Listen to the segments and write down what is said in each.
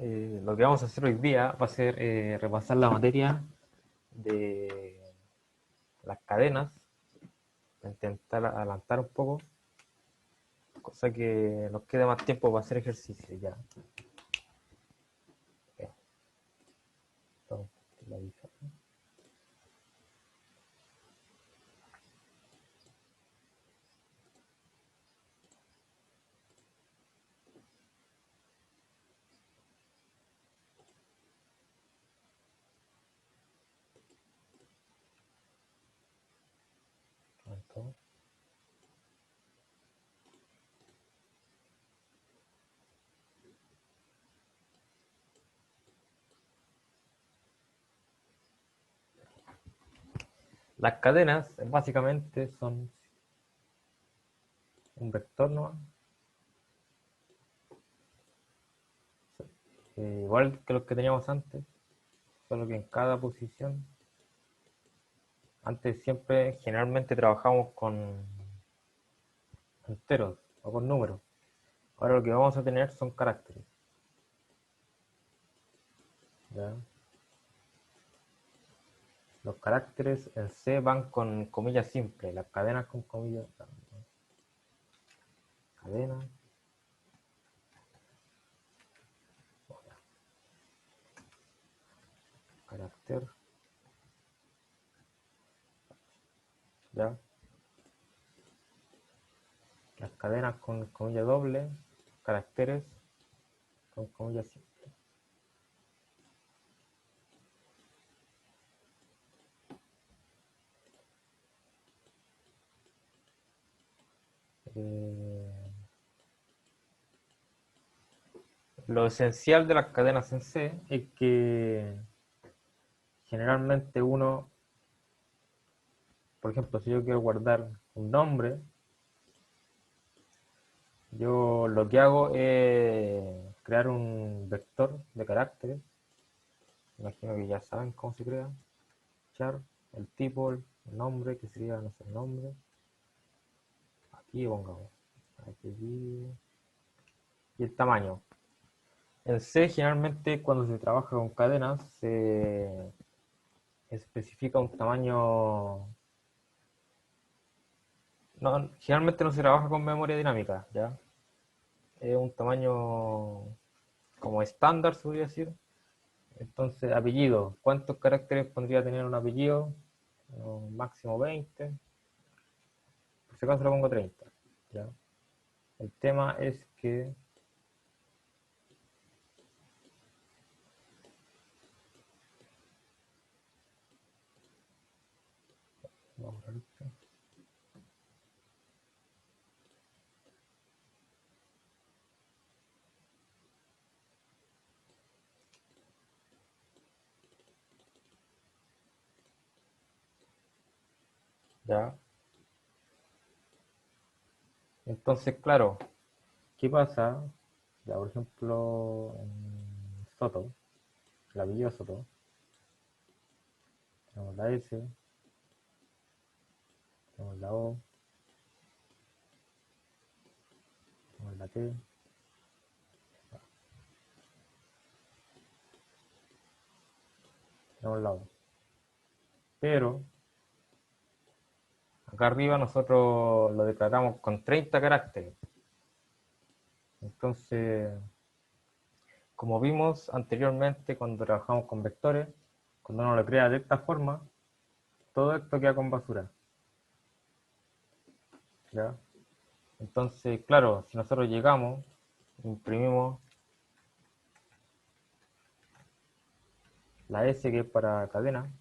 Lo que vamos a hacer hoy día va a ser repasar la materia de las cadenas, intentar adelantar un poco, cosa que nos quede más tiempo para hacer ejercicio ya. Las cadenas básicamente son un vector, ¿no? Igual que los que teníamos antes, solo que en cada posición. Antes siempre, generalmente trabajamos con enteros o con números. Ahora lo que vamos a tener son caracteres. ¿Ya? Los caracteres en C van con comillas simples, las cadenas con comillas. Cadena. Carácter. ¿Ya? Las cadenas con comilla doble, caracteres con comillas simples. Lo esencial de las cadenas en C es que generalmente uno, por ejemplo, si yo quiero guardar un nombre, yo lo que hago es crear un vector de caracteres. Imagino que ya saben cómo se crea. Char, el tipo, el nombre, que sería, no sé, el nombre. Aquí pongamos. Aquí. Y el tamaño. En C generalmente cuando se trabaja con cadenas se especifica un tamaño. No, generalmente no se trabaja con memoria dinámica, ¿ya? Es un tamaño como estándar, se podría decir. Entonces, apellido. ¿Cuántos caracteres podría tener un apellido? Máximo 20. Por si acaso le pongo 30. ¿Ya? El tema es que vamos a ver esto. ¿Ya? Entonces, claro, ¿qué pasa? Ya, por ejemplo, en Soto, el apellido Soto, tenemos la S, tenemos la O, tenemos la T, tenemos la O. Pero acá arriba nosotros lo declaramos con 30 caracteres. Entonces, como vimos anteriormente cuando trabajamos con vectores, cuando uno lo crea de esta forma, todo esto queda con basura. ¿Ya? Entonces, claro, si nosotros llegamos, imprimimos la S que es para cadena,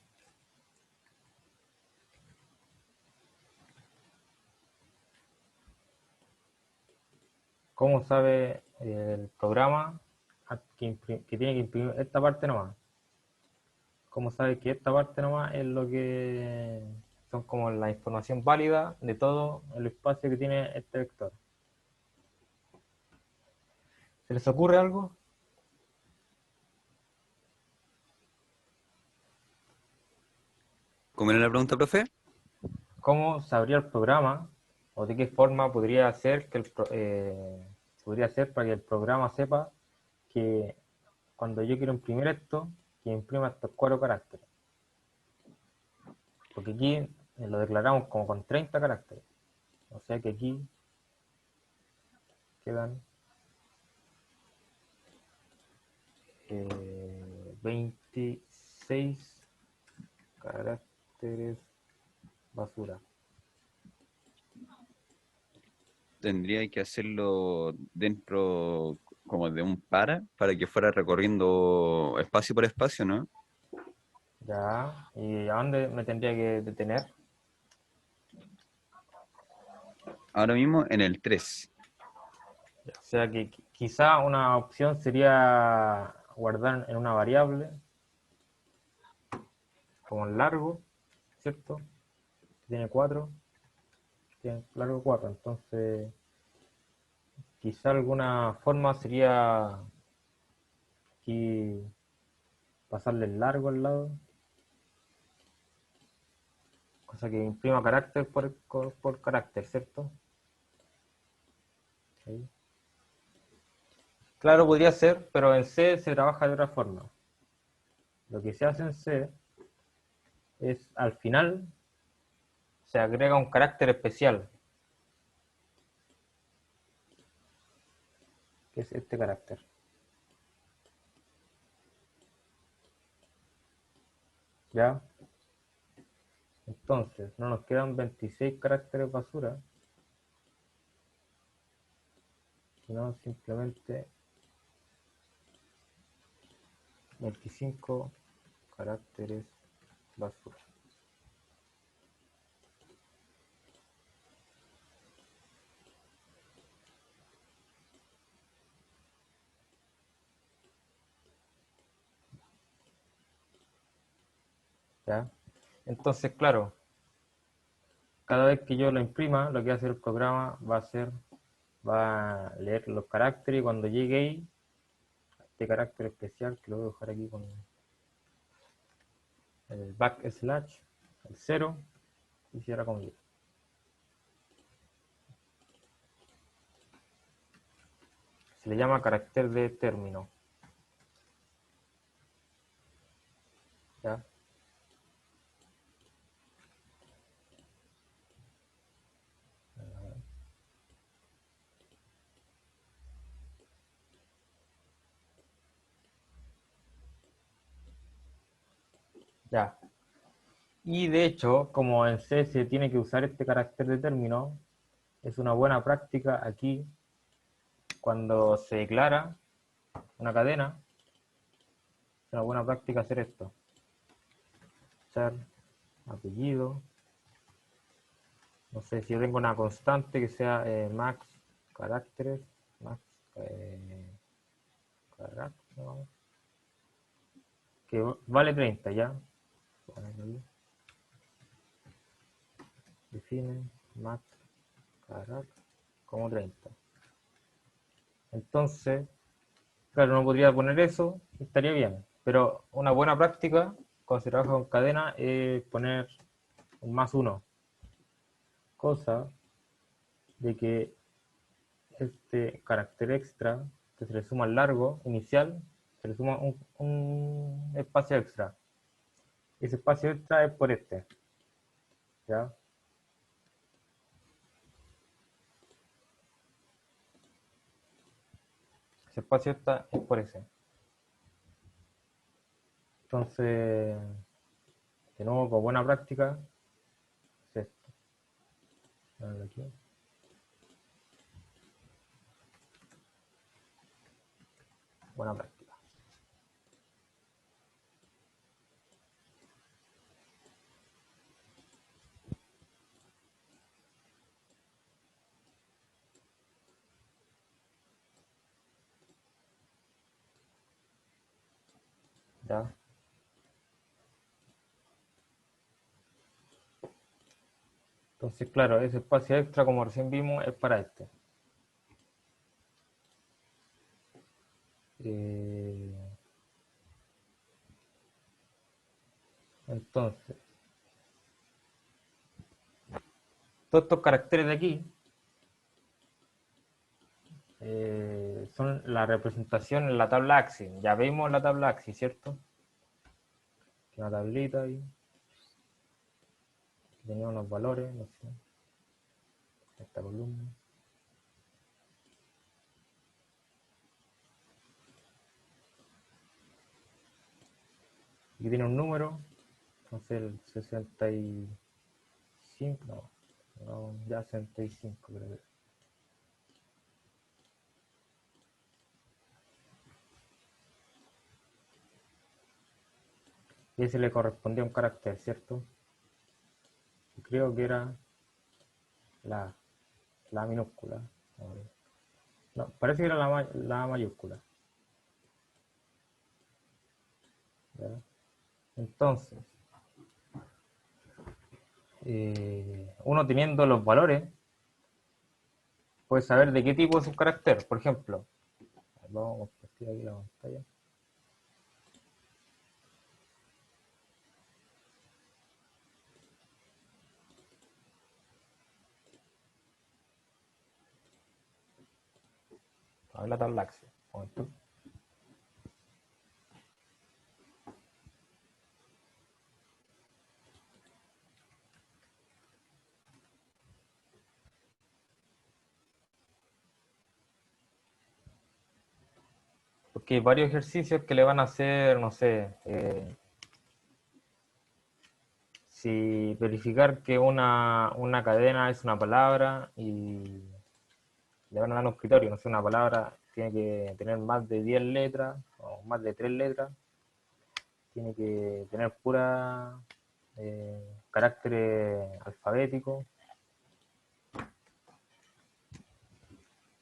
¿cómo sabe el programa que tiene que imprimir esta parte nomás? ¿Cómo sabe que esta parte nomás es lo que son como la información válida de todo el espacio que tiene este vector? ¿Se les ocurre algo? ¿Cómo era la pregunta, profe? ¿Cómo sabría el programa o de qué forma podría hacer podría hacer para que el programa sepa que cuando yo quiero imprimir esto, que imprima estos 4 caracteres. Porque aquí lo declaramos como con 30 caracteres. O sea que aquí quedan 26 caracteres basura. Tendría que hacerlo dentro como de un para que fuera recorriendo espacio por espacio, ¿no? Ya, ¿y a dónde me tendría que detener? Ahora mismo en el 3. O sea que quizá una opción sería guardar en una variable como el largo, ¿cierto? Tiene 4, tiene largo 4, entonces quizá alguna forma sería aquí pasarle el largo al lado, cosa que imprima carácter por carácter, ¿cierto? Ahí. Claro, podría ser, pero en C se trabaja de otra forma. Lo que se hace en C es al final se agrega un carácter especial, que es este carácter. ¿Ya? Entonces, no nos quedan 26 caracteres basura, sino simplemente 25 caracteres basura. ¿Ya? Entonces, claro, cada vez que yo lo imprima, lo que hace el programa va a leer los caracteres y cuando llegue ahí, este carácter especial, que lo voy a dejar aquí con el backslash, el 0, y cierra comillas. Se le llama carácter de término. ¿Ya? Ya. Y de hecho, como en C se tiene que usar este carácter de término, es una buena práctica aquí cuando se declara una cadena, es una buena práctica hacer esto. Char, apellido, no sé si yo tengo una constante que sea max caracteres, max caracteres, que vale 30 ya. Define max caracteres como 30. Entonces, claro, no podría poner eso, estaría bien. Pero una buena práctica cuando se trabaja con cadena es poner un más uno. Cosa de que este carácter extra que se le suma al largo inicial, se le suma un espacio extra. Ese espacio extra es por este. ¿Ya? Ese espacio extra es por ese. Entonces, de nuevo, con buena práctica, es esto. Aquí. Buena práctica. ¿Ya? Entonces, claro, ese espacio extra, como recién vimos, es para este. Eh, entonces, todos estos caracteres de aquí son la representación en la tabla Axis. Ya vimos la tabla Axis, ¿cierto? Una tablita ahí. Tenía unos valores, no sé. Esta columna. Aquí tiene un número, entonces el 65, no, ya 65 creo que. Y ese le correspondía a un carácter, ¿cierto? Y creo que era la minúscula. No, parece que era la mayúscula. ¿Ya? Entonces, uno teniendo los valores, puede saber de qué tipo es un carácter. Por ejemplo, vamos a compartir aquí la pantalla. A ver la tabla Axis. Un momento. Porque hay varios ejercicios que le van a hacer, no sé, si verificar que una cadena es una palabra y le van a dar un criterio, no sé, una palabra tiene que tener más de 10 letras o más de 3 letras, tiene que tener pura caracteres alfabéticos.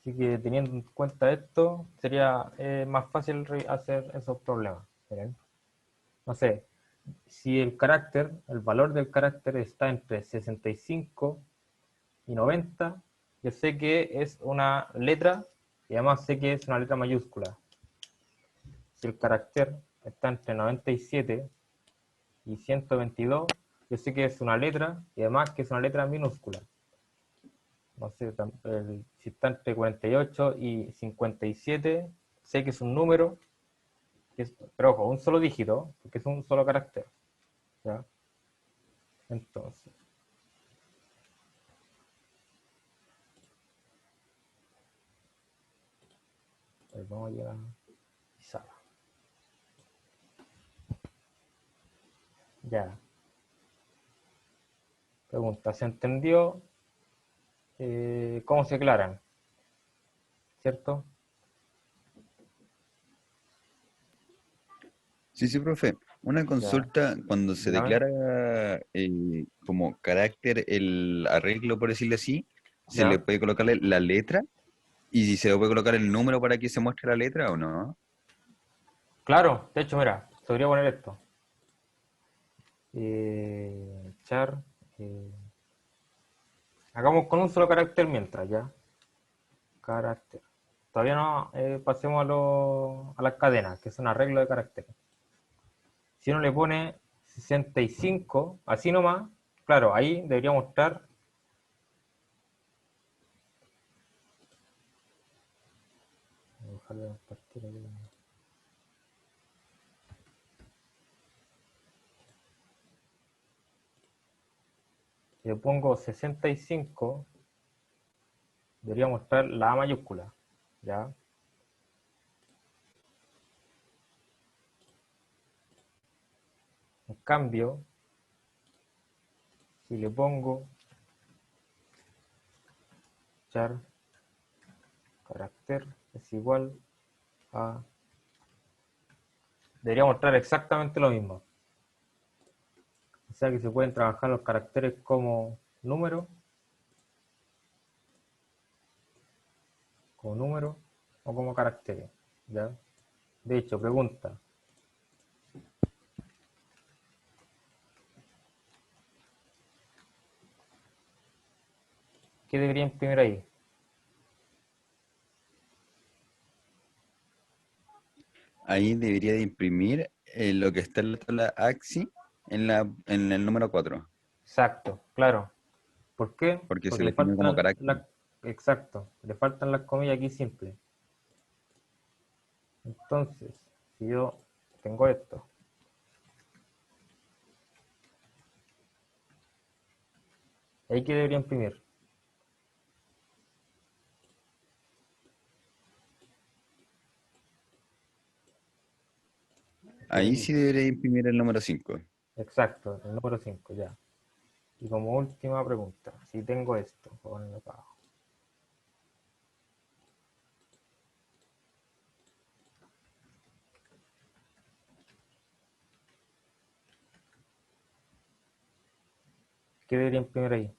Así que teniendo en cuenta esto, sería más fácil hacer esos problemas. ¿Miren? No sé, si el carácter, el valor del carácter está entre 65 y 90, yo sé que es una letra y además sé que es una letra mayúscula. Si el carácter está entre 97 y 122, yo sé que es una letra y además que es una letra minúscula. No sé, si está entre 48 y 57, sé que es un número, pero ojo, un solo dígito, porque es un solo carácter. ¿Ya? Entonces, vamos a llegar a Pizarra. Ya. Pregunta, ¿se entendió cómo se aclaran? ¿Cierto? Sí, sí, profe. Una Ya. consulta, cuando se Dígame. declara como carácter el arreglo, por decirlo así, ¿se le Ya. puede colocarle la letra? ¿Y si se le puede colocar el número para que se muestre la letra o no? Claro, de hecho, mira, te podría poner esto. Char. eh, hagamos con un solo carácter mientras, ¿ya? Carácter. Todavía no pasemos a las cadenas, que son arreglos de caracteres. Si uno le pone 65, así nomás, claro, ahí debería mostrar. Voy a dejar de compartir aquí. Si le pongo 65, debería mostrar la A mayúscula, ¿ya? En cambio, si le pongo char carácter es igual a... Debería mostrar exactamente lo mismo. O sea que se pueden trabajar los caracteres como número, o como caracteres, ¿ya? De hecho, pregunta, ¿qué debería imprimir ahí? Ahí debería de imprimir lo que está en la tabla AXI en el número 4, Exacto, claro. ¿Por qué? porque se Porque define como carácter. exacto, le faltan las comillas aquí simples. Entonces, si yo tengo esto, ¿ahí qué debería imprimir? Aquí Ahí sí debería. debería imprimir el número 5. Exacto, el número 5 ya. Y como última pregunta, si tengo esto, voy a ponerlo acá abajo. ¿Qué debería imprimir ahí?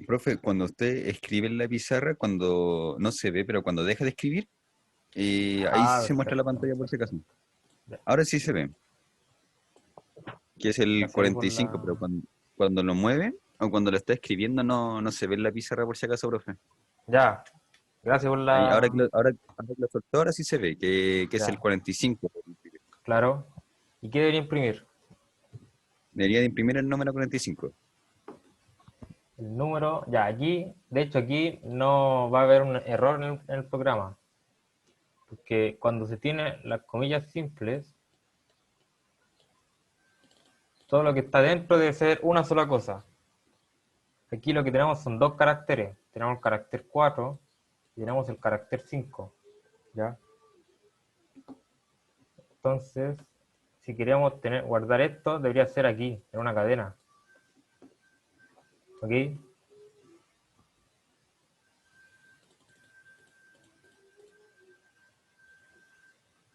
Profe, cuando usted escribe en la pizarra, cuando no se ve, pero cuando deja de escribir, ahí sí Ah, se muestra la perfecto, pantalla por si acaso. perfecto. Ya, Ahora sí se ve, que es el gracias ahí por 45, pero la... cuando lo mueve o cuando lo está escribiendo no se ve en la pizarra por si acaso, profe. Ya, gracias por Ahí, la... ahora que lo soltó, ahora sí se ve, que es el Ya, 45. claro. ¿Y qué debería imprimir? Debería de imprimir el número 45. El número, ya, aquí, de hecho aquí no va a haber un error en el programa, porque cuando se tiene las comillas simples, todo lo que está dentro debe ser una sola cosa. Aquí lo que tenemos son dos caracteres, tenemos el carácter 4 y tenemos el carácter 5, ¿ya? Entonces, si queríamos guardar esto, debería ser aquí, en una cadena, ¿ok?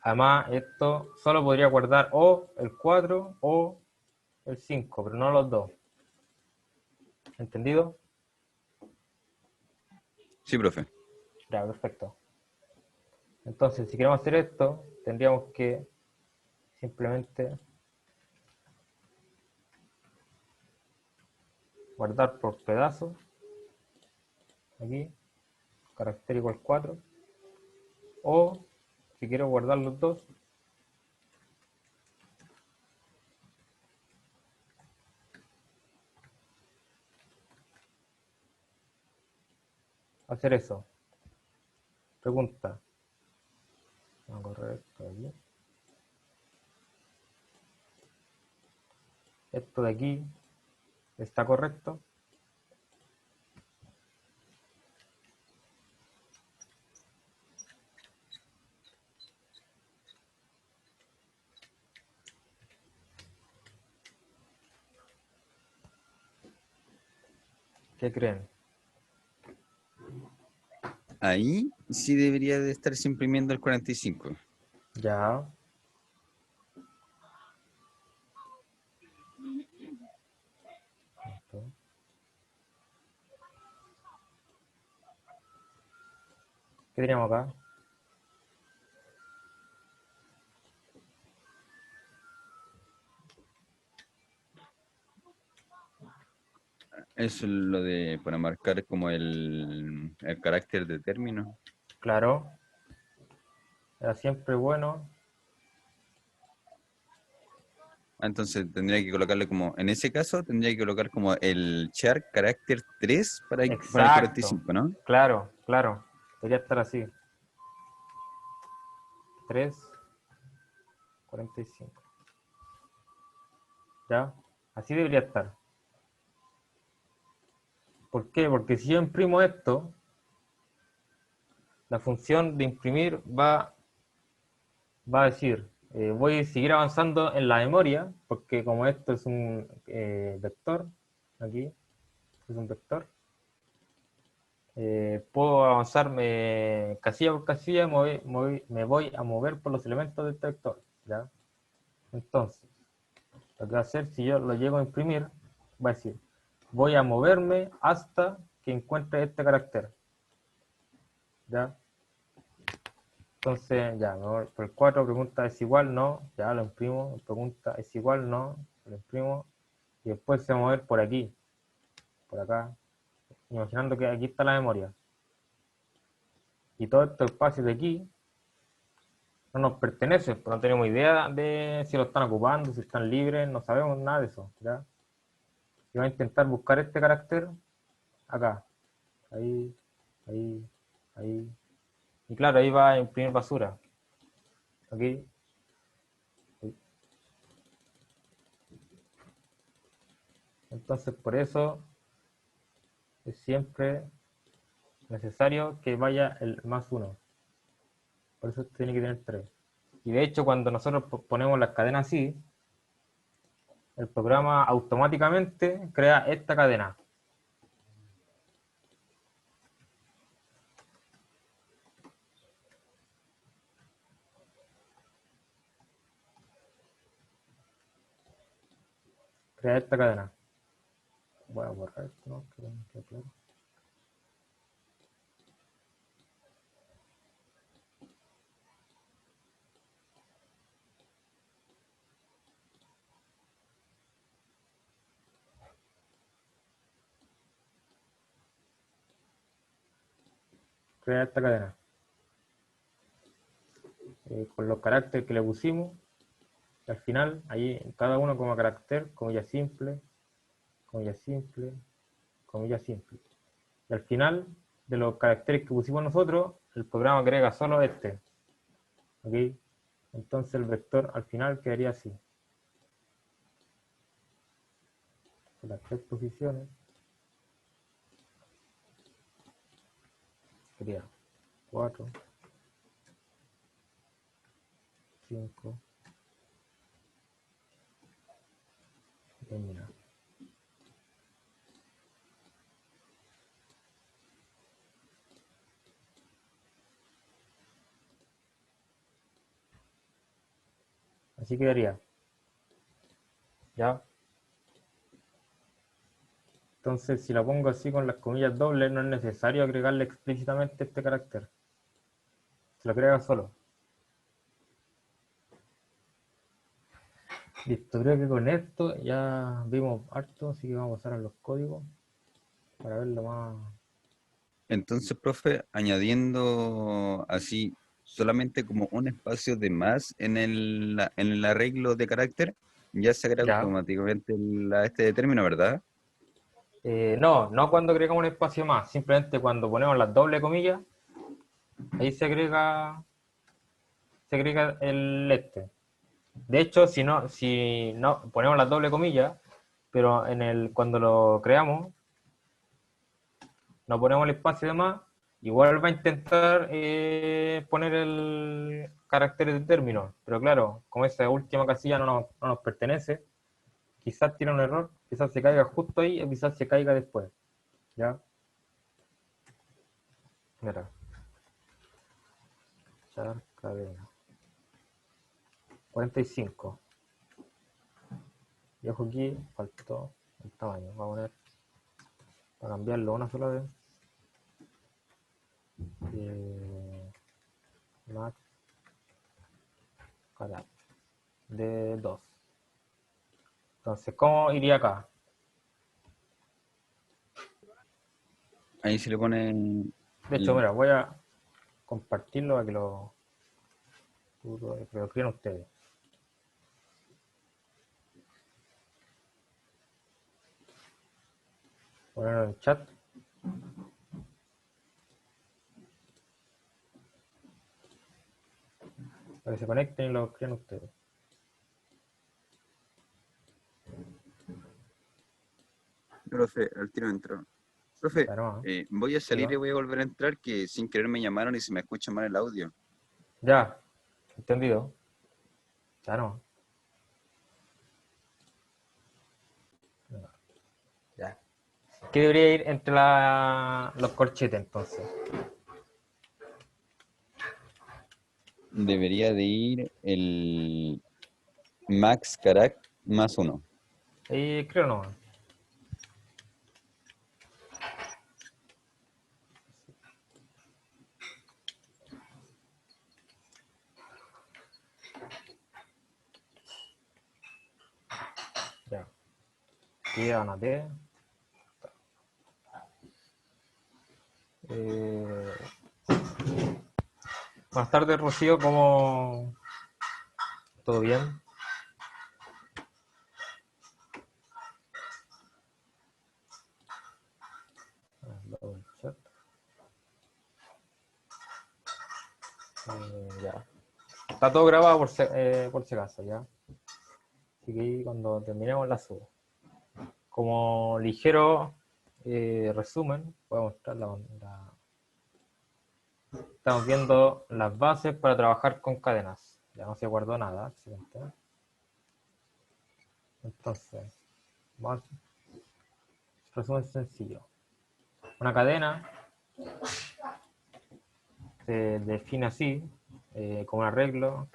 Además, esto solo podría guardar o el 4 o el 5, pero no los dos. ¿Entendido? Sí, profe. Ya, perfecto. Entonces, si queremos hacer esto, tendríamos que simplemente guardar por pedazos, aquí, carácter igual 4, o si quiero guardar los dos, hacer eso. Pregunta. Vamos a correr esto aquí. Esto de aquí está correcto. ¿Qué creen? Ahí sí debería de estarse imprimiendo el 45. Ya. ¿Qué teníamos acá? Eso es lo de para marcar como el carácter de término. Claro. Era siempre bueno. Entonces tendría que colocarle como, en ese caso, tendría que colocar como el char carácter 3 para el Exacto. 45, ¿no? Claro, claro. Debería estar así. 3, 45. ¿Ya? Así debería estar. ¿Por qué? Porque si yo imprimo esto, la función de imprimir va a decir, voy a seguir avanzando en la memoria, porque como esto es un vector, aquí es un vector, puedo avanzar casilla por casilla, me voy a mover por los elementos de este vector, ¿ya? Entonces, lo que va a hacer si yo lo llego a imprimir, va a decir, voy a moverme hasta que encuentre este carácter, ¿ya? Entonces, ya, por el 4 pregunta es igual, no, ya lo imprimo, pregunta es igual, no, lo imprimo, y después se va a mover por aquí, por acá, imaginando que aquí está la memoria. Y todo este espacio de aquí no nos pertenece, pues no tenemos idea de si lo están ocupando, si están libres, no sabemos nada de eso, ¿ya? Y voy a intentar buscar este carácter acá, ahí, ahí, ahí, y claro, ahí va a imprimir basura, aquí, entonces por eso es siempre necesario que vaya el más uno, por eso tiene que tener 3. Y de hecho cuando nosotros ponemos las cadenas así, el programa automáticamente crea esta cadena. Crea esta cadena. Voy a borrar esto, ¿no? Que claro. Crea esta cadena. Con los caracteres que le pusimos. Y al final, ahí cada uno como carácter, comilla simple, comilla simple, comilla simple. Y al final de los caracteres que pusimos nosotros, el programa agrega solo este. ¿Ok? Entonces el vector al final quedaría así. Con las 3 posiciones. Sería 4, 5, y termina. Así quedaría. ¿Ya? Entonces, si la pongo así con las comillas dobles, no es necesario agregarle explícitamente este carácter. Se lo agrega solo. Listo, creo que con esto ya vimos harto, así que vamos a pasar a los códigos para verlo más. Entonces, profe, añadiendo así solamente como un espacio de más en el arreglo de carácter, ya se agrega Ya. automáticamente este término, ¿verdad? No, no cuando agregamos un espacio más, simplemente cuando ponemos las doble comillas, ahí se agrega el este. De hecho, si no ponemos las doble comillas, pero cuando lo creamos, no ponemos el espacio de más, igual va a intentar poner el carácter de término. Pero claro, como esa última casilla no nos pertenece, quizás tiene un error, quizás se caiga justo ahí o quizás se caiga después. ¿Ya? Mira, char cadena. 45. Y ojo aquí, faltó el tamaño. Vamos a poner, para cambiarlo una sola vez. Max carácter de 2. Entonces, ¿cómo iría acá? Ahí se le pone De hecho, mira, voy a compartirlo para que lo escriban ustedes. Ponerlo en el chat. Para que se conecten y lo escriban ustedes. profe, al tiro entró. Profe, Claro, ¿no? voy a Ahí salir y va. voy a volver a entrar, que sin querer me llamaron y se me escucha mal el audio. Ya, entendido. Claro. Ya. ¿Qué debería ir entre los corchetes entonces? Debería de ir el max carac más uno. Ahí creo no. Ya. Aquí van a ver. Buenas tardes, Rocío, ¿cómo? ¿Todo bien? El chat. Ya. Está todo grabado por si acaso, ¿ya? Así que ahí cuando terminemos la subo. Como ligero resumen, voy a mostrar Estamos viendo las bases para trabajar con cadenas. Ya no se guardó nada, excelente. Entonces, vamos, resumen sencillo. Una cadena se define así, como un arreglo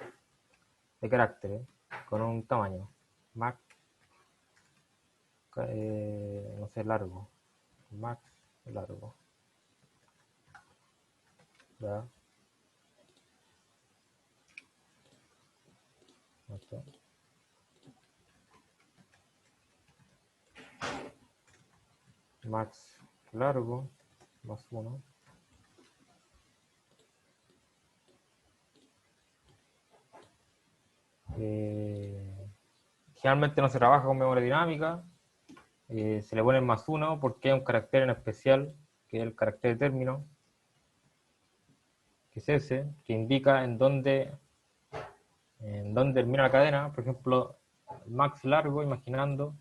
de caracteres con un tamaño max, no sé, largo, max largo, ¿ya? Esto. Max largo más 1. Generalmente no se trabaja con memoria dinámica, se le pone más 1 porque hay un carácter en especial, que es el carácter de término, que es ese, que indica en dónde termina la cadena. Por ejemplo, max largo, imaginando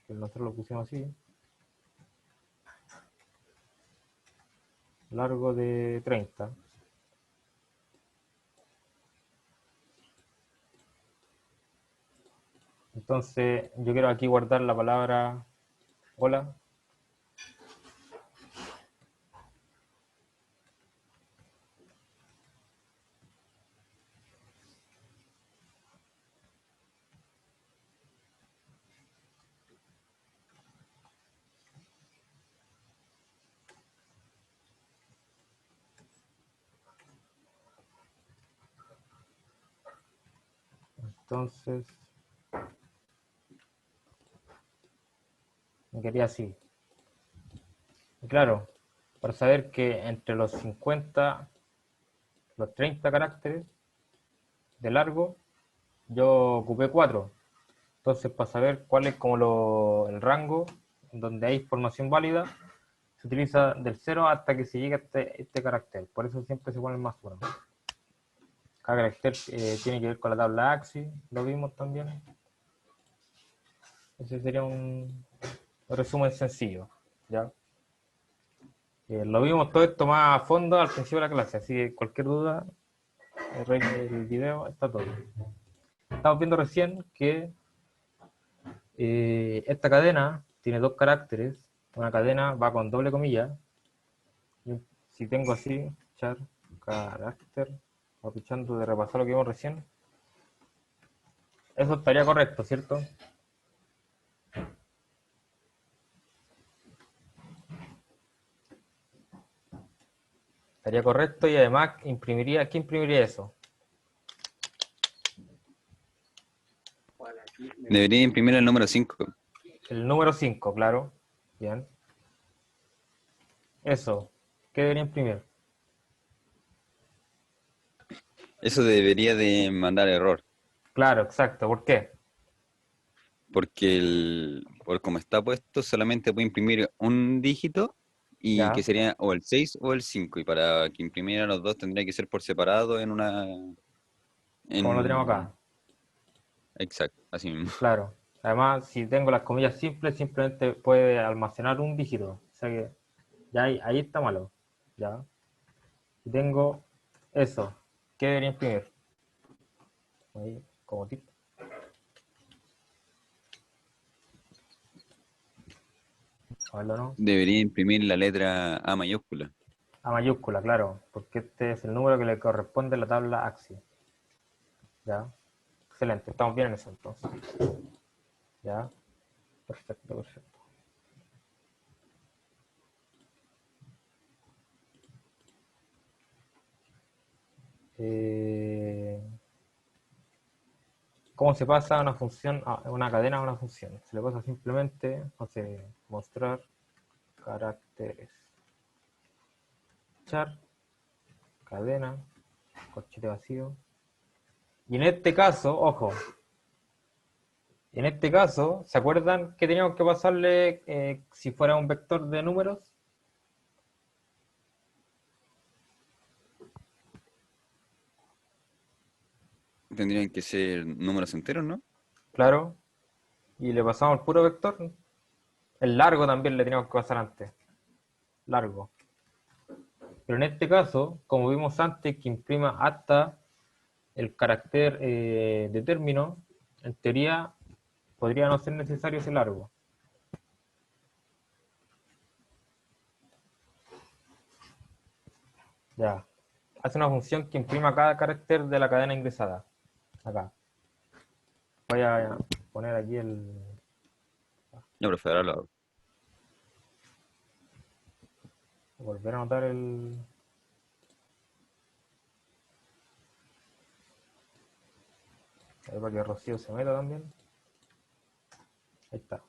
que nosotros lo pusimos así, largo de 30. Entonces yo quiero aquí guardar la palabra hola. Entonces me quería así. Y claro, para saber que entre los 50, los 30 caracteres de largo, yo ocupé 4. Entonces, para saber cuál es como el rango donde hay información válida, se utiliza del 0 hasta que se llegue a este carácter. Por eso siempre se pone el más 1. Cada carácter tiene que ver con la tabla AXI, lo vimos también. Ese sería un resumen sencillo, ¿ya? Lo vimos todo esto más a fondo al principio de la clase, así que cualquier duda, el video está todo. Estamos viendo recién que esta cadena tiene dos caracteres. Una cadena va con doble comilla. Y si tengo así, char, carácter, aprovechando de repasar lo que vimos recién, eso estaría correcto, ¿cierto? Estaría correcto y además imprimiría, ¿qué imprimiría eso? Debería imprimir el número 5. El número 5, claro. Bien. Eso, ¿qué debería imprimir? Eso debería de mandar error, Claro, exacto. ¿Por qué? porque por como está puesto solamente puede imprimir un dígito y que Ya, sería o el 6 o el 5 y para que imprimiera los dos tendría que ser por separado en una... como lo tenemos En, acá. exacto, así mismo. Claro. Además, si tengo las comillas simples, simplemente puede almacenar un dígito. O sea que ya ahí está malo. Ya. Y tengo eso. ¿Qué debería imprimir? Ahí, como tip. A verlo, ¿no? Debería imprimir la letra A mayúscula. A mayúscula, claro. Porque este es el número que le corresponde a la tabla AXI. Ya. Excelente. Estamos bien en eso entonces. Ya. Perfecto, perfecto. Eh, ¿Cómo se pasa una función, a una cadena a una función? Se le pasa simplemente, mostrar caracteres. Char, cadena, corchete vacío. Y en este caso, ojo, en este caso, ¿se acuerdan que teníamos que pasarle si fuera un vector de números? Tendrían que ser números enteros, ¿no? Claro. Y le pasamos el puro vector. El largo también le teníamos que pasar antes. Largo. Pero en este caso, como vimos antes, que imprima hasta el carácter de término, en teoría podría no ser necesario ese largo. Ya. Hace una función que imprima cada carácter de la cadena ingresada. Acá. Voy a poner aquí el... Ya, profe, ahora lo hago. Volver a anotar el... Ahí para que Rocío se meta también. Ahí está.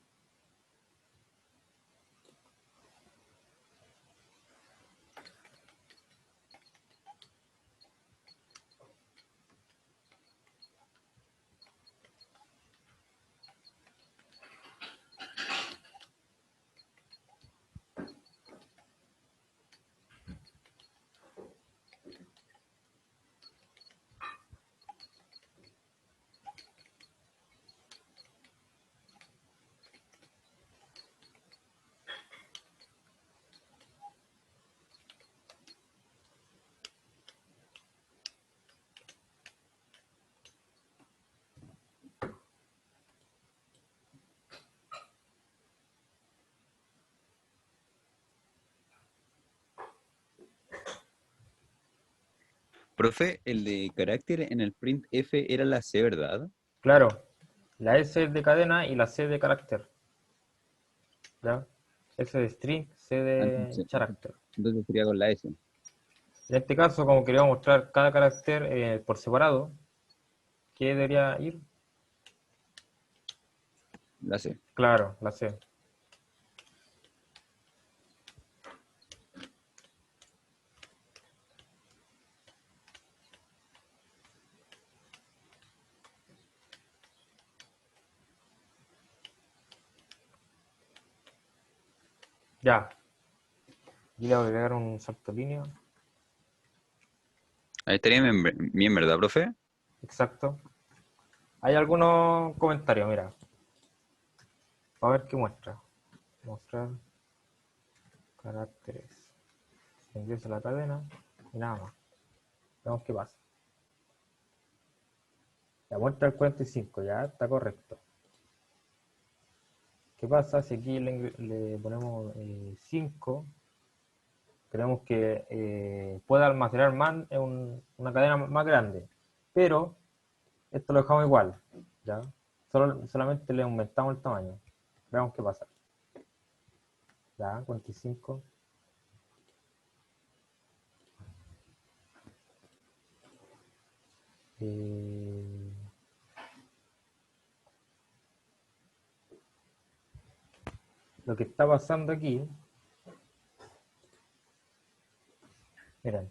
Profe, el de carácter en el print F era la C, ¿verdad? Claro. La S es de cadena y la C de carácter. ¿Ya? S de string, C Ah, de carácter. entonces sería con la S, En este caso, como quería mostrar cada carácter por separado, ¿qué debería ir? la C. Claro, la C. Ya. Aquí le voy a agregar un salto línea. Ahí estaría bien, ¿verdad, profe? Exacto. Hay algunos comentarios, mira. A ver qué muestra. Mostrar caracteres. Ingresa la cadena y nada más. Veamos qué pasa. La muestra el 45, ya está correcto. ¿Qué pasa si aquí le ponemos 5? Queremos que pueda almacenar más en una cadena más grande. Pero esto lo dejamos igual. ¿Ya? Solamente le aumentamos el tamaño. Veamos qué pasa. Ya, 45. Eh, lo que está pasando aquí, miren,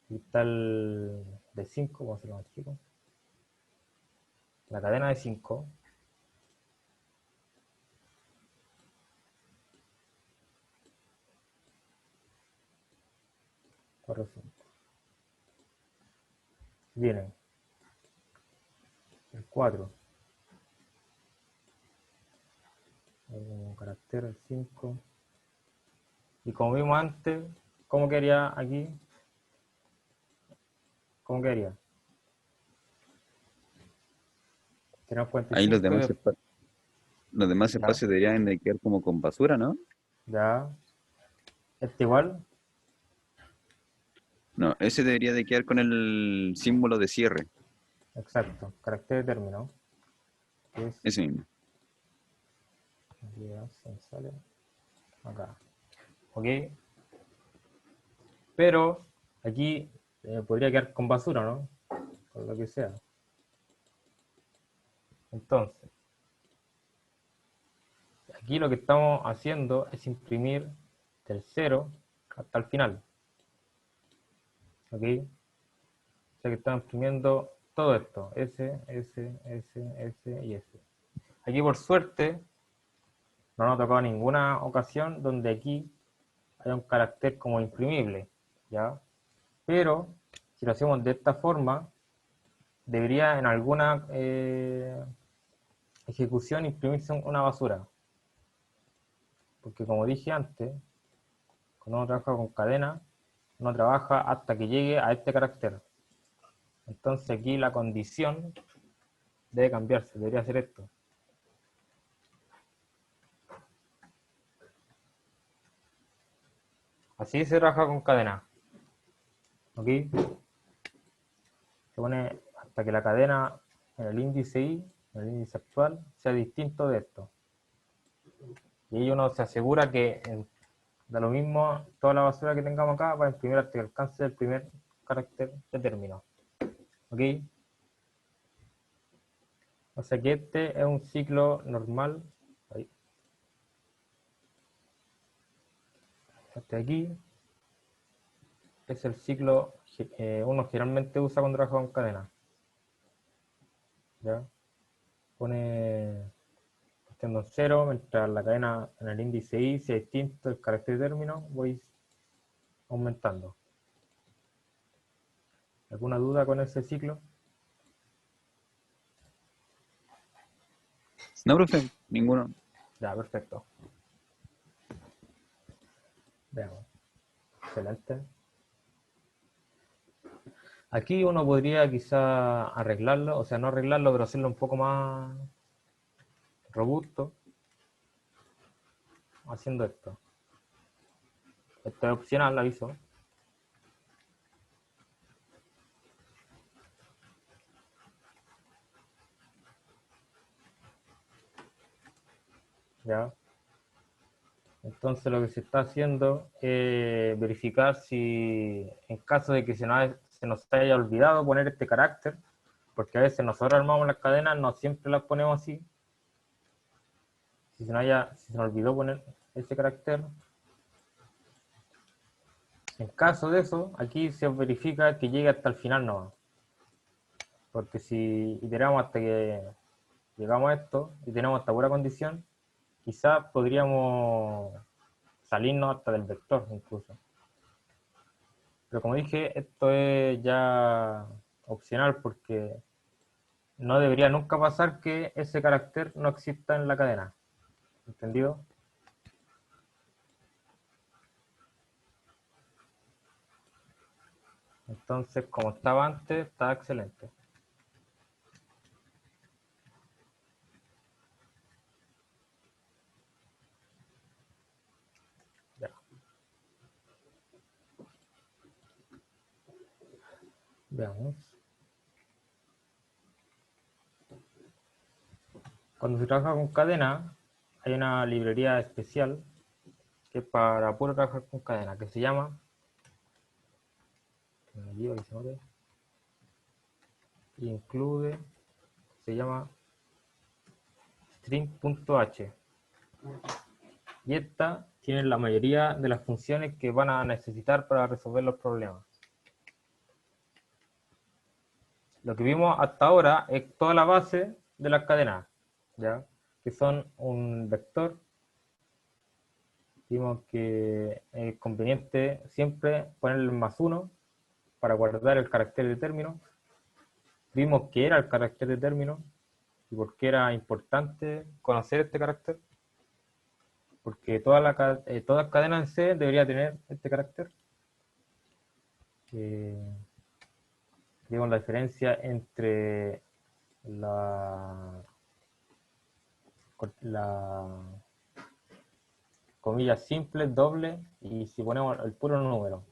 aquí está el de 5, vamos a hacerlo más chico. La cadena de 5, 4, 5. Vienen el 4, un carácter el 5. Y como vimos antes, ¿cómo quedaría aquí? ¿Cómo quedaría? Tenemos Ahí 45 y los demás ya, espacios deberían de quedar como con basura, ¿no? ya. Este igual, No, ese debería de quedar con el símbolo de cierre, exacto. Carácter de término, que es, ese mismo. se sale acá. ¿Ok? Pero aquí podría quedar con basura, ¿no? Con lo que sea. Entonces, Aquí lo que estamos haciendo es imprimir del 0 hasta el final. ¿Ok? O sea que estamos imprimiendo todo esto. S, S, S, S y S. Aquí por suerte no nos ha tocado ninguna ocasión donde aquí haya un carácter como imprimible. ¿Ya? Pero si lo hacemos de esta forma, debería en alguna ejecución imprimirse una basura. Porque como dije antes, cuando uno trabaja con cadena, uno trabaja hasta que llegue a este carácter. Entonces aquí la condición debe cambiarse, debería ser esto. Así se trabaja con cadena. ¿Ok? Se pone hasta que la cadena en el índice I, en el índice actual, sea distinto de esto. Y ahí uno se asegura que da lo mismo toda la basura que tengamos acá para imprimir hasta que alcance el primer carácter de término. ¿Ok? O sea que este es un ciclo normal. Ahí. Este de aquí es el ciclo uno generalmente usa cuando trabaja con cadena. ¿Ya? Pone partiendo en 0, mientras la cadena en el índice I sea distinto el carácter de término, voy aumentando. ¿Alguna duda con ese ciclo? No, profe, ninguno. Ya, perfecto. Veamos. Excelente. Aquí uno podría quizá arreglarlo, o sea, no arreglarlo, pero hacerlo un poco más robusto, haciendo esto. Esto es opcional, aviso. ¿Ya? Entonces lo que se está haciendo es verificar si en caso de que se nos haya olvidado poner este carácter, porque a veces nosotros armamos las cadenas, no siempre las ponemos así. Si se nos olvidó poner ese carácter, en caso de eso, aquí se verifica que llegue hasta el final nomás. Porque si iteramos hasta que llegamos a esto y tenemos esta buena condición, quizás podríamos salirnos hasta del vector incluso. Pero como dije, esto es ya opcional porque no debería nunca pasar que ese carácter no exista en la cadena. ¿Entendido? Entonces, como estaba antes, está excelente. Ya. Veamos. Cuando se trabaja con cadena, hay una librería especial que es para puro trabajar con cadena, que se llama include, se llama string.h. Y esta tiene la mayoría de las funciones que van a necesitar para resolver los problemas. Lo que vimos hasta ahora es toda la base de las cadenas, ¿ya? Que son un vector. Vimos que es conveniente siempre ponerle más 1 para guardar el carácter de término. Vimos que era el carácter de término y por qué era importante conocer este carácter. Porque toda cadena en C debería tener este carácter. Digamos la diferencia entre la comillas simple, doble y si ponemos el puro número.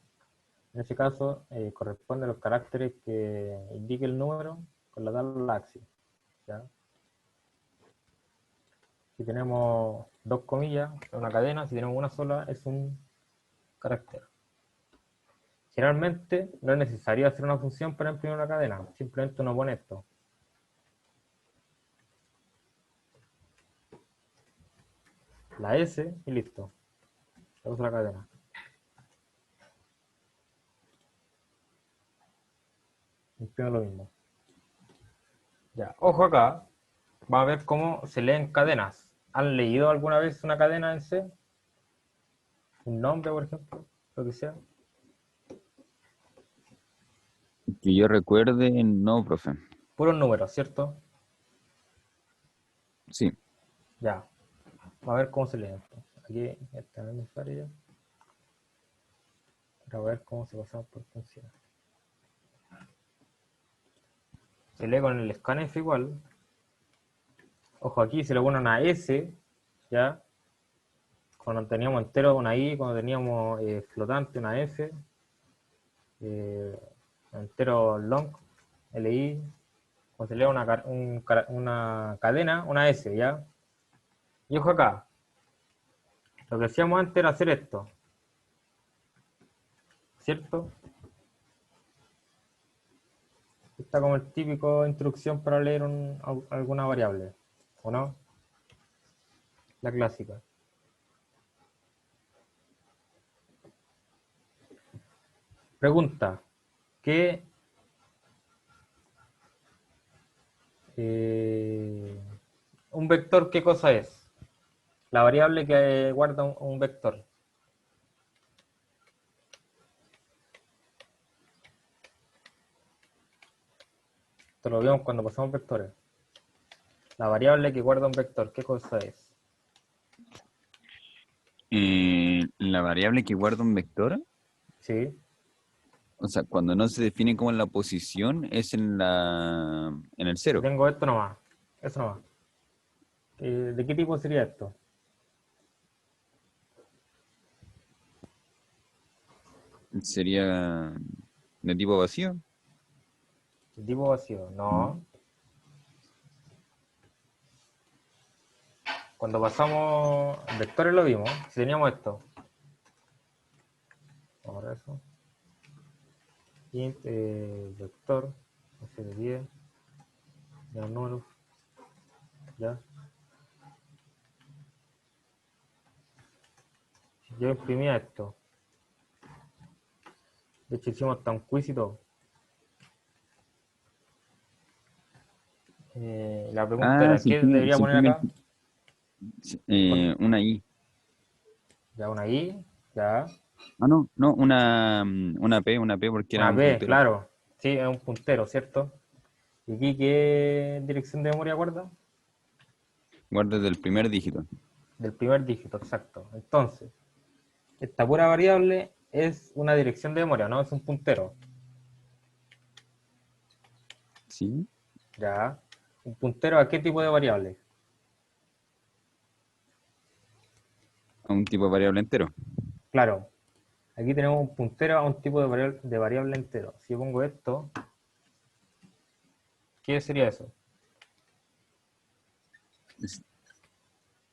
En este caso corresponde a los caracteres que indique el número con la tabla Axis. ¿Ya? Si tenemos dos comillas, es una cadena, si tenemos una sola, es un carácter. Generalmente no es necesario hacer una función para imprimir una cadena, simplemente uno pone esto. la S y listo. Le uso la cadena. Imprimo lo mismo. Ya, ojo acá. Vamos a ver cómo se leen cadenas. ¿Han leído alguna vez una cadena en C? Un nombre, por ejemplo, lo que sea. Que yo recuerde, no, profe. Puros números, ¿cierto? Sí. Ya. Vamos a ver cómo se lee esto. Aquí está el usuario. Para ver cómo se pasa por función. Se lee con el scanf igual. Ojo, aquí se le pone una S, ¿ya? Cuando teníamos entero una I, cuando teníamos flotante una F, entero long, LI, cuando se lee una cadena, una S, ¿ya? Y ojo acá, lo que hacíamos antes era hacer esto, ¿cierto? Está como el típico instrucción para leer alguna variable, ¿o no? La clásica. Pregunta, ¿qué un vector qué cosa es? La variable que guarda un vector. Esto lo vemos cuando pasamos vectores. La variable que guarda un vector, ¿qué cosa es? La variable que guarda un vector, ¿Sí? o sea, cuando no se define como en la posición, es en el Si cero. tengo esto nomás, eso nomás. ¿De qué tipo sería esto? Sería de tipo vacío. ¿De tipo vacío? ¿No? No. Cuando pasamos vectores lo vimos. Si teníamos esto. Ahora eso. Int vector. Ese de 10. Ya números. Ya. Si yo imprimía esto. De hecho hicimos hasta un quiz y todo. La pregunta Ah, era, ¿qué debería poner acá? una I. Ya una I. Ya. Ah, no, no, una P porque era Una un P, puntero. claro. Sí, es un puntero, ¿cierto? ¿Y aquí qué dirección de memoria guarda? Guarda del primer dígito. Del primer dígito, exacto. Entonces, esta pura variable es una dirección de memoria, ¿no? Es un puntero. ¿Sí? ¿Ya? ¿Un puntero a qué tipo de variable? A un tipo de variable entero. Claro, aquí tenemos un puntero a un tipo de variable entero. Si yo pongo esto, ¿qué sería eso? Es-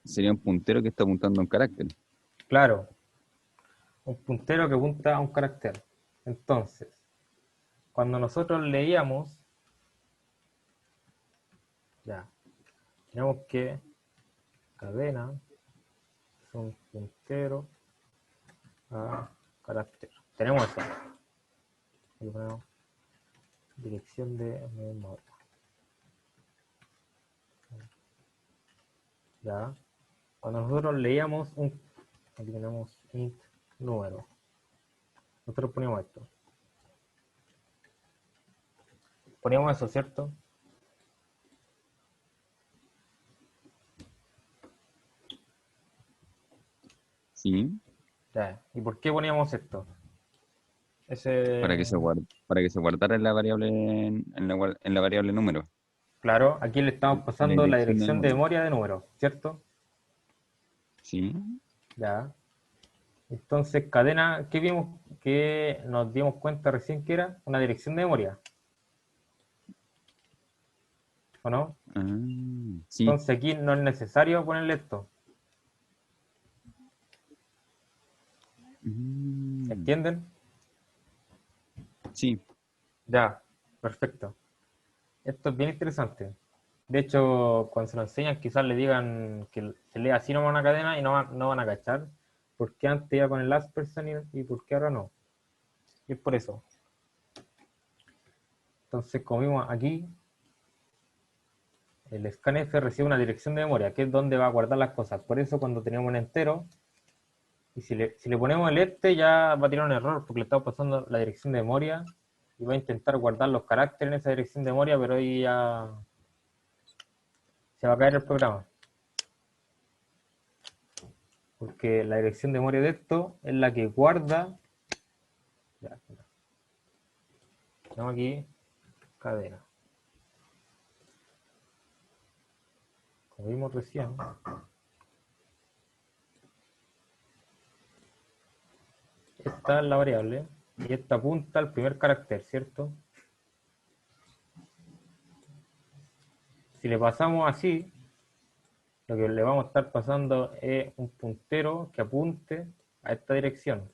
Sería un puntero que está apuntando a un carácter. Claro, un puntero que apunta a un carácter. Entonces, cuando nosotros leíamos, ya, tenemos que cadena es un puntero a carácter. Tenemos eso. Y ponemos dirección de memoria. ¿Ya? Cuando nosotros leíamos aquí tenemos int número. Nosotros poníamos esto. Poníamos eso, ¿cierto? ¿Sí? Ya. ¿Y por qué poníamos esto? Ese, Para que se guardara en la variable, en la variable número. claro, aquí le estamos La pasando la dirección de dirección de memoria. memoria de número, ¿cierto? ¿Sí? Ya. Entonces, cadena, ¿qué vimos? Que nos dimos cuenta recién que era una dirección de memoria, ¿o no? Ah, sí. Entonces aquí no es necesario ponerle esto. Mm, ¿Entienden? sí. Ya, perfecto. Esto es bien interesante. De hecho, cuando se lo enseñan, quizás le digan que se lea así nomás una cadena y no van a cachar por qué antes iba con el last person y por qué ahora no. Y es por eso. Entonces, como vimos aquí, el scanf recibe una dirección de memoria, que es donde va a guardar las cosas. Por eso, cuando tenemos un entero, y si le ponemos el ya va a tirar un error, porque le estamos pasando la dirección de memoria y va a intentar guardar los caracteres en esa dirección de memoria, pero ahí ya se va a caer el programa. Porque la dirección de memoria de esto es la que guarda. Ya, tenemos aquí cadena. Como vimos recién, esta es la variable y esta apunta al primer carácter, ¿cierto? Si le pasamos así, lo que le vamos a estar pasando es un puntero que apunte a esta dirección.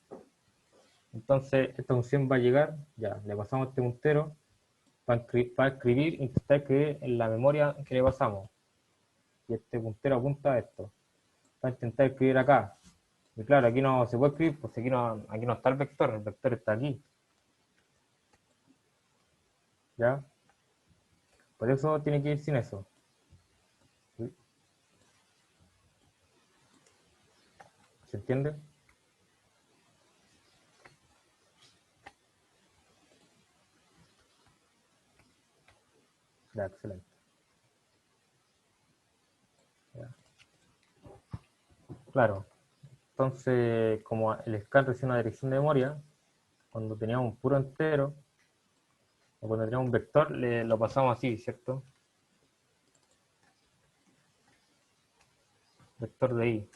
Entonces, esta función va a llegar, ya, le pasamos este puntero para escribir, intentar escribir en la memoria que le pasamos. Y este puntero apunta a esto. Va a intentar escribir acá. Y claro, aquí no se puede escribir, pues aquí no está el vector está aquí. ¿Ya? Por eso tiene que ir sin eso. ¿Se entiende? Ya, excelente. Ya. Claro. Entonces, como el scan recibe una dirección de memoria, cuando teníamos un puro entero, o cuando teníamos un vector, lo pasamos así, ¿cierto? Vector de i.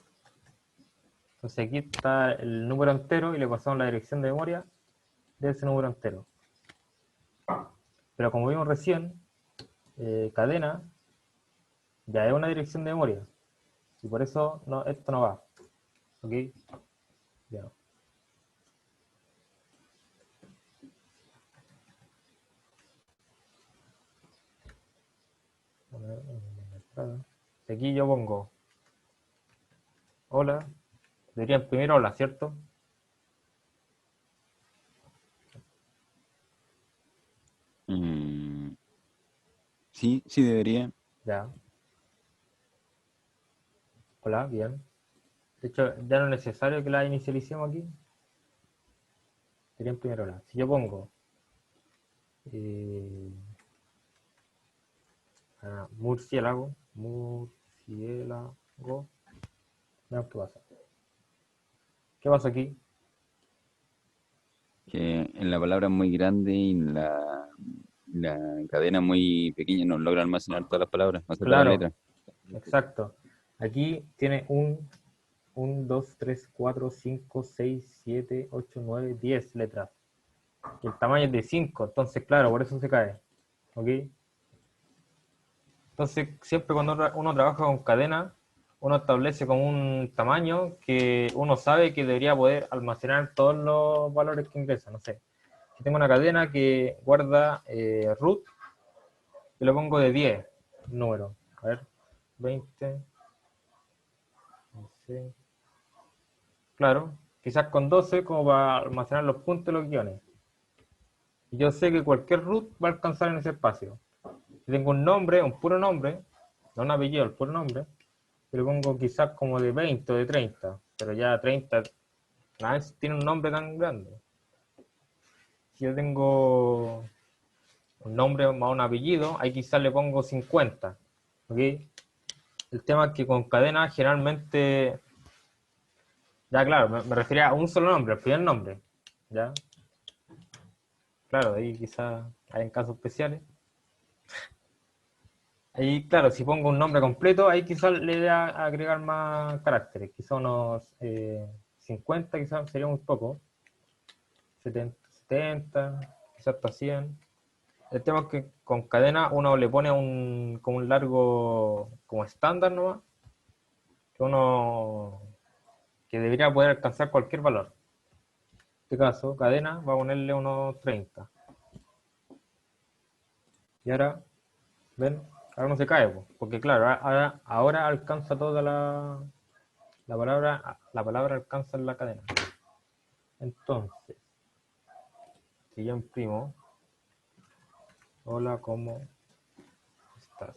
Entonces aquí está el número entero y le pasamos la dirección de memoria de ese número entero. Pero como vimos recién, cadena ya es una dirección de memoria. Y por eso esto no va. ¿Ok? Ya. Aquí yo pongo hola. Debería imprimir hola, ¿cierto? Sí, sí debería. Ya. Hola, bien. De hecho, ya no es necesario que la inicialicemos aquí. Debería imprimir hola. Si yo pongo eh, murciélago, veamos qué pasa. ¿Qué pasa aquí? Que en la palabra muy grande y en la cadena muy pequeña no logra almacenar todas las palabras, hacer todas las Claro, letras. exacto. Aquí tiene 2, 3, 4, 5, 6, 7, 8, 9, 10 letras. Y el tamaño es de 5, entonces claro, por eso se cae. ¿Ok? Entonces, siempre cuando uno trabaja con cadena, uno establece como un tamaño que uno sabe que debería poder almacenar todos los valores que ingresan. No sé, si tengo una cadena que guarda root, yo lo pongo de 10 números. A ver, 20, no sé. Claro, quizás con 12 como para almacenar los puntos de los guiones. Y yo sé que cualquier root va a alcanzar en ese espacio. Si tengo un nombre, un puro nombre, no un apellido, el puro nombre, yo le pongo quizás como de 20 o de 30, pero ya 30 nada vez tiene un nombre tan grande. Si yo tengo un nombre más un apellido, ahí quizás le pongo 50. ¿Ok? El tema es que con cadena generalmente, ya claro, me refería a un solo nombre, el primer nombre. ¿Ya? Claro, ahí quizás hay en casos especiales. Ahí, claro, si pongo un nombre completo, ahí quizás le voy a agregar más caracteres, quizás unos 50, quizás sería muy poco, 70, quizás hasta 100. El tema es que con cadena uno le pone como un largo, como estándar nomás, que uno que debería poder alcanzar cualquier valor. En este caso, cadena va a ponerle unos 30. Y ahora, ven, Ahora no se cae, po, porque claro, ahora alcanza toda la palabra alcanza en la cadena. Entonces, si yo imprimo, hola, ¿cómo estás?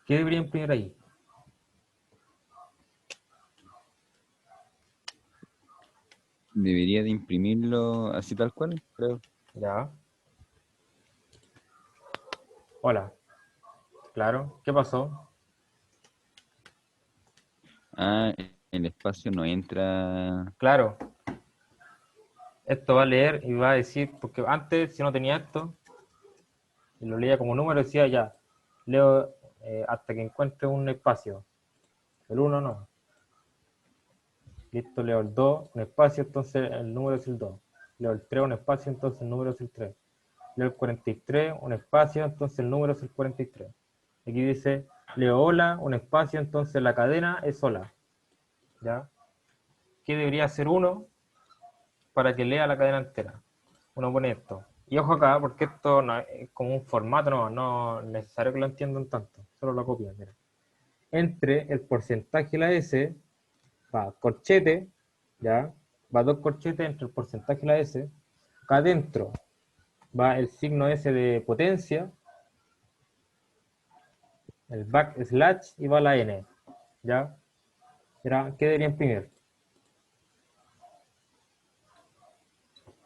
¿Qué debería imprimir ahí? Debería de imprimirlo así tal cual, creo. Ya, hola, claro, ¿qué pasó? Ah, el espacio no entra. Claro, esto va a leer y va a decir, porque antes si no tenía esto, y lo leía como número, decía ya, leo hasta que encuentre un espacio. El uno no. Listo, leo el 2 un espacio, entonces el número es el 2. Leo el 3 un espacio, entonces el número es el 3. Leo el 43 un espacio, entonces el número es el 43. Aquí dice, leo hola, un espacio, entonces la cadena es hola. ¿Ya? ¿Qué debería hacer uno para que lea la cadena entera? Uno pone esto. Y ojo acá, porque esto no es como un formato, no es necesario que lo entiendan tanto, solo lo copian. Mira. Entre el porcentaje y la S, va corchete, ¿ya? Va dos corchetes entre el porcentaje y la S. Acá adentro va el signo S de potencia, el backslash y va la N, ¿ya? ¿Qué debería imprimir?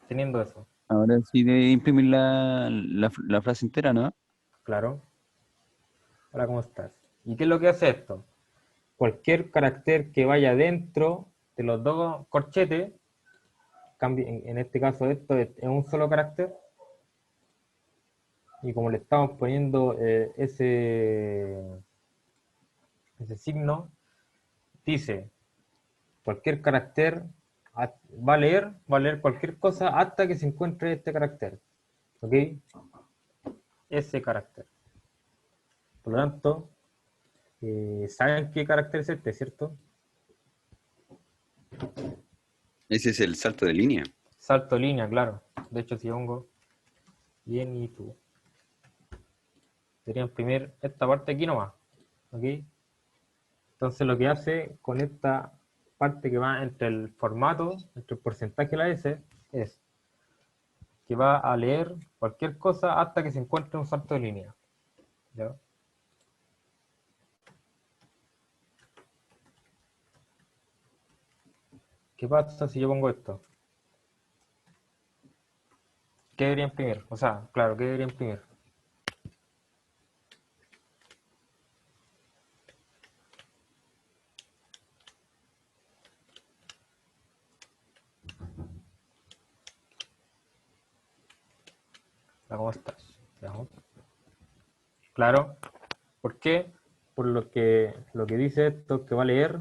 Teniendo eso, Ahora sí de imprimir la frase entera, ¿no? claro. Hola, ¿cómo estás? ¿Y qué es lo que hace esto? Cualquier carácter que vaya dentro de los dos corchetes, en este caso esto es un solo carácter, y como le estamos poniendo ese signo, dice cualquier carácter va a leer cualquier cosa hasta que se encuentre este carácter. ¿Ok? Ese carácter. Por lo tanto, ¿saben qué carácter es este, cierto? Ese es el salto de línea. Salto de línea, claro. De hecho, si pongo bien y tú, debería imprimir esta parte aquí nomás. ¿Ok? Entonces, lo que hace con esta parte que va entre el formato, entre el porcentaje y la S, es que va a leer cualquier cosa hasta que se encuentre un salto de línea. ¿Ya? ¿Qué pasa si yo pongo esto? ¿Qué debería imprimir? O sea, claro, ¿qué debería imprimir? ¿Cómo estás? Veamos. Claro, ¿por qué? Por lo que dice esto que va a leer,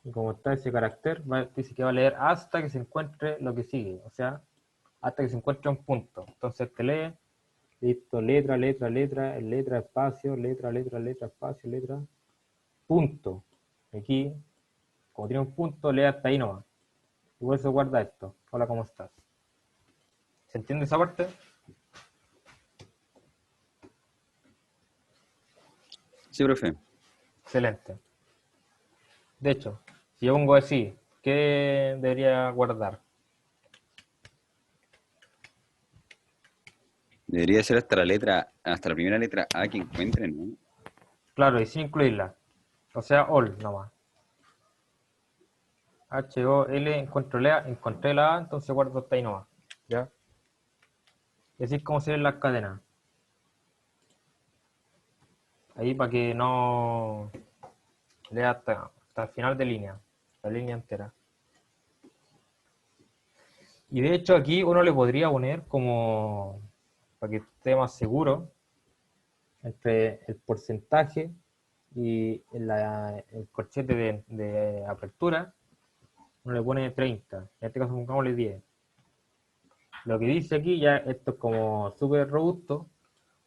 y como está ese carácter, dice que va a leer hasta que se encuentre lo que sigue, o sea, hasta que se encuentre un punto. Entonces te lee, listo, letra, letra, letra, letra, espacio, letra, letra, letra, espacio, letra, punto. Aquí, como tiene un punto, lee hasta ahí nomás. Y por eso guarda esto. Hola, ¿cómo estás? ¿Se entiende esa parte? Sí, profe. Excelente. De hecho, si yo pongo así, ¿qué debería guardar? Debería ser hasta la letra, hasta la primera letra A que encuentren, ¿no? Claro, y sin incluirla. O sea, all nomás. HOL, encontré la A, entonces guardo hasta ahí nomás. ¿Ya? Y así es como se ven las cadenas. Ahí para que no lea hasta el final de línea. La línea entera. Y de hecho aquí uno le podría poner como, para que esté más seguro, entre el porcentaje y el corchete de apertura, uno le pone 30. En este caso pongámosle 10. Lo que dice aquí ya, esto es como súper robusto,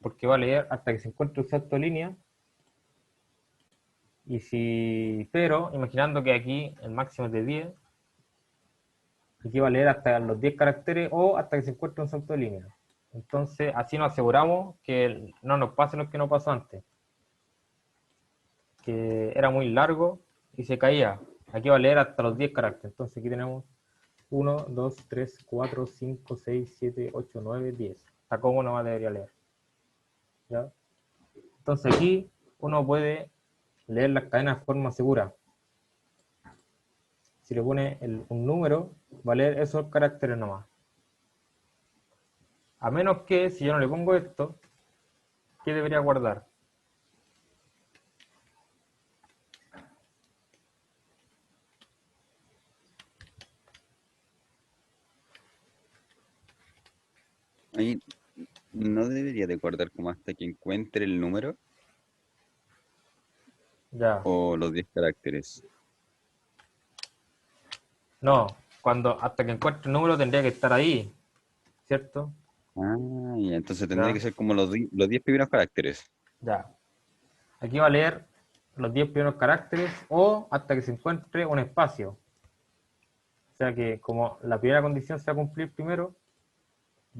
porque va a leer hasta que se encuentre un salto de línea. Y si, pero, imaginando que aquí el máximo es de 10, aquí va a leer hasta los 10 caracteres o hasta que se encuentre un salto de línea. Entonces, así nos aseguramos que no nos pase lo que nos pasó antes, que era muy largo y se caía. Aquí va a leer hasta los 10 caracteres. Entonces aquí tenemos 1, 2, 3, 4, 5, 6, 7, 8, 9, 10. Hasta cómo no debería leer. ¿Ya? Entonces aquí uno puede leer las cadenas de forma segura. Si le pone un número, va a leer esos caracteres nomás. A menos que, si yo no le pongo esto, ¿qué debería guardar? Ahí no debería de guardar como hasta que encuentre el número Ya. o los 10 caracteres. No, cuando hasta que encuentre el número tendría que estar ahí, ¿cierto? Ah, ya, entonces tendría que Ya, ser como los 10 primeros caracteres. ya. Aquí va a leer los 10 primeros caracteres o hasta que se encuentre un espacio. O sea que como la primera condición se va a cumplir primero,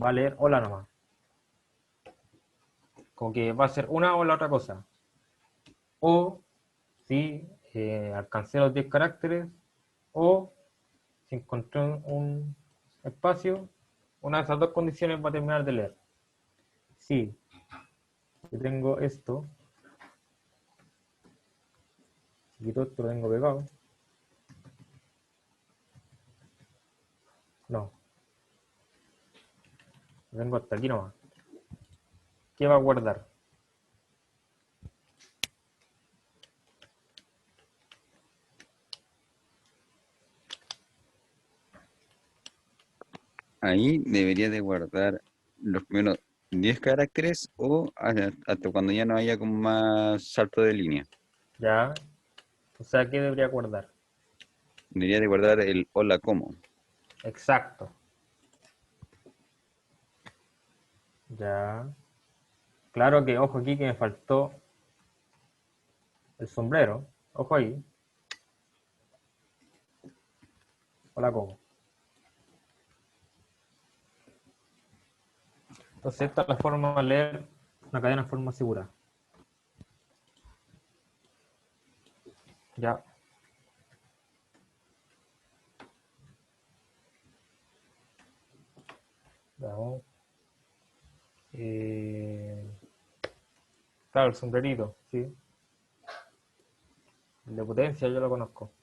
va a leer hola nomás. Como que va a ser una o la otra cosa. O si alcancé los 10 caracteres o si encontré un espacio, una de esas dos condiciones va a terminar de leer. Si yo tengo esto, si quito esto lo tengo pegado, no, lo tengo hasta aquí nomás. ¿Qué va a guardar? Ahí debería de guardar los primeros 10 caracteres o hasta cuando ya no haya como más salto de línea. Ya, o sea, ¿qué debería guardar? Debería de guardar el hola como. Exacto. Ya. Claro que, ojo aquí que me faltó el sombrero. Ojo ahí. Hola, Coco. Entonces, esta es la forma de leer una cadena en forma segura. Ya. Veamos. Eh, claro, el sombrerito, sí. El de potencia yo lo conozco.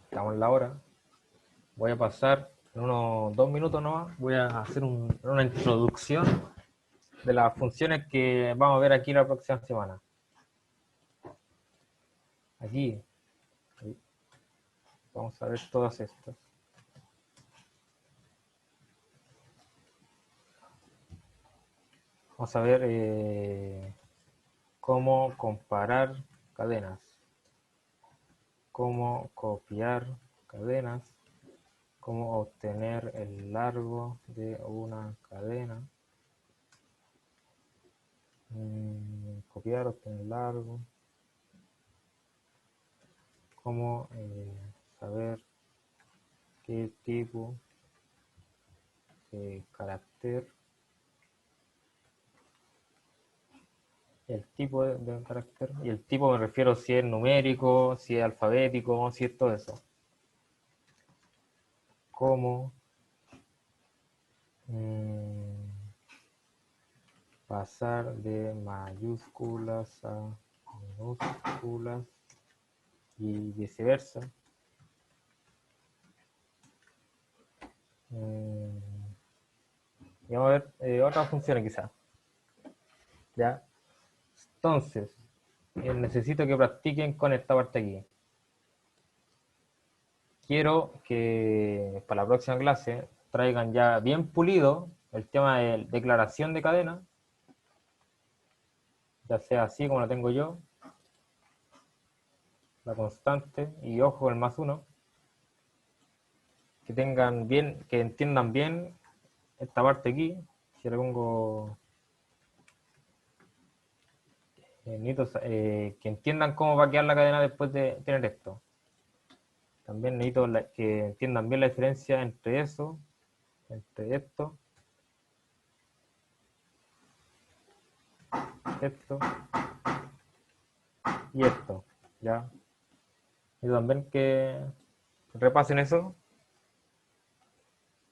Estamos en la hora. Voy a pasar en unos 2 minutos nomás. Voy a hacer una introducción de las funciones que vamos a ver aquí la próxima semana. Aquí. Vamos a ver todas estas. Vamos a ver cómo comparar cadenas, cómo copiar cadenas, cómo obtener el largo de una cadena, copiar, obtener el largo, cómo saber qué tipo de carácter, el tipo de carácter, y el tipo me refiero si es numérico, si es alfabético, si es todo eso. Cómo pasar de mayúsculas a minúsculas y viceversa. Y vamos a ver otras funciones quizás. ¿Ya? Entonces, necesito que practiquen con esta parte aquí. Quiero que para la próxima clase traigan ya bien pulido el tema de declaración de cadena, ya sea así como la tengo yo, la constante y ojo el más uno, que tengan bien, que entiendan bien esta parte aquí. Si le pongo necesito que entiendan cómo va a quedar la cadena después de tener esto. También necesito que entiendan bien la diferencia entre eso, entre esto, esto y esto, ¿ya? Y también que repasen eso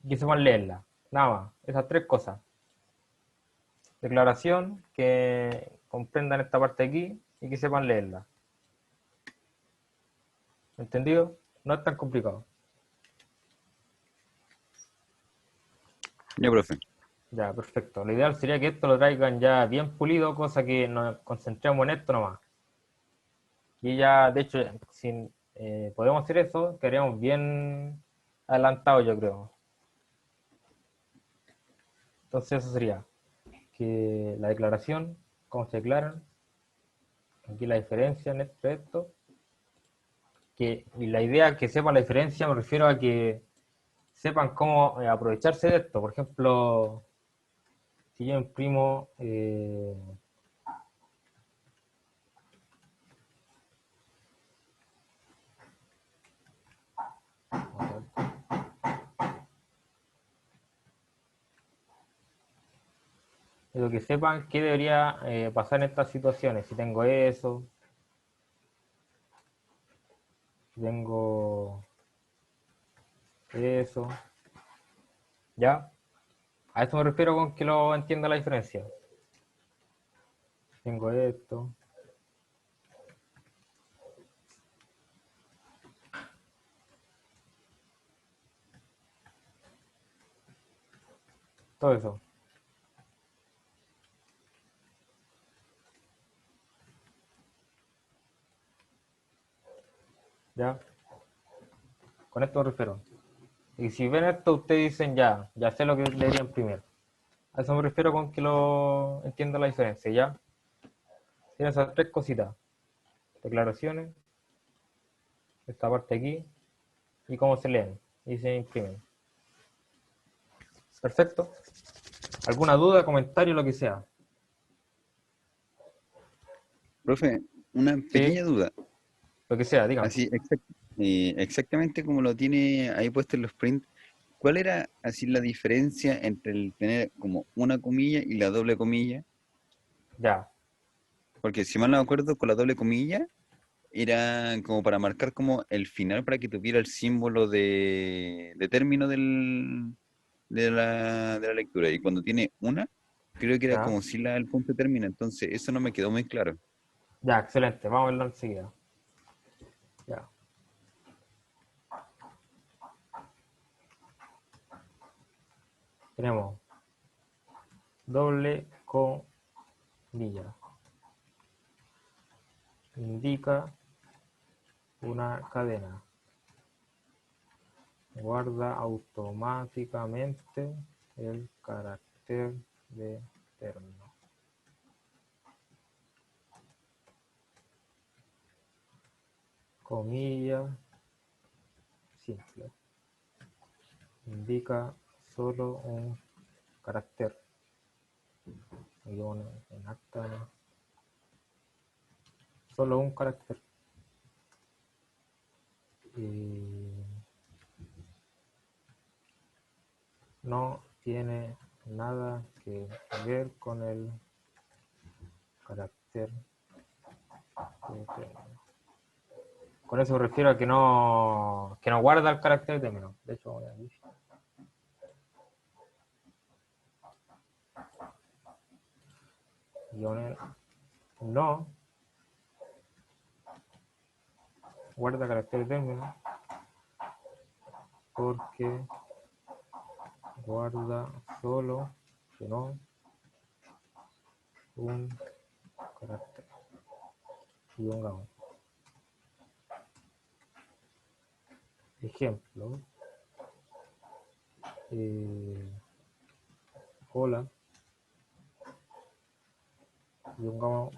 y que sepan leerla. Nada más, esas tres cosas. Declaración, que comprendan esta parte aquí y que sepan leerla. ¿Entendido? No es tan complicado. Ya, profe. Ya, perfecto. Lo ideal sería que esto lo traigan ya bien pulido, cosa que nos concentremos en esto nomás. Y ya, de hecho, si podemos hacer eso, quedaríamos bien adelantados, yo creo. Entonces eso sería que la declaración, cómo se declaran, aquí la diferencia entre esto, y la idea que sepan la diferencia me refiero a que sepan cómo aprovecharse de esto. Por ejemplo, si yo imprimo lo que sepan qué debería pasar en estas situaciones. Si tengo eso, si tengo eso, ¿ya? A eso me refiero con que lo entienda la diferencia. Tengo esto. Todo eso. ¿Ya? Con esto me refiero. Y si ven esto, ustedes dicen ya sé lo que debería imprimir. A eso me refiero con que lo entienda la diferencia, ¿ya? Tienen esas tres cositas. Declaraciones, esta parte aquí, y cómo se leen y se imprimen. Perfecto. ¿Alguna duda, comentario, lo que sea? Profe, una Sí, pequeña duda. lo que sea, dígame. Así, exactamente como lo tiene ahí puesto en los prints, ¿cuál era así la diferencia entre el tener como una comilla y la doble comilla? Ya, Porque si mal no me acuerdo, con la doble comilla era como para marcar como el final para que tuviera el símbolo de término de la lectura. Y cuando tiene una, creo que era ya, como si el punto termina. Entonces, eso no me quedó muy claro. ya, excelente. Vamos a verlo enseguida. Ya. Tenemos doble comilla. Indica una cadena. Guarda automáticamente el carácter de término. Comilla simple. Indica solo un carácter. Guión en acta. Solo un carácter. Y no tiene nada que ver con el carácter de término. Con eso me refiero a que no guarda el carácter de término. De hecho, voy a decir. Guiones no guarda carácter de término porque guarda solo, si no, un carácter y un gamma. Ejemplo, eh, hola y un gamma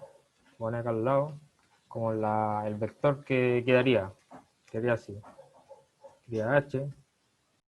poner acá al lado como el vector que quedaría así. Quedaría h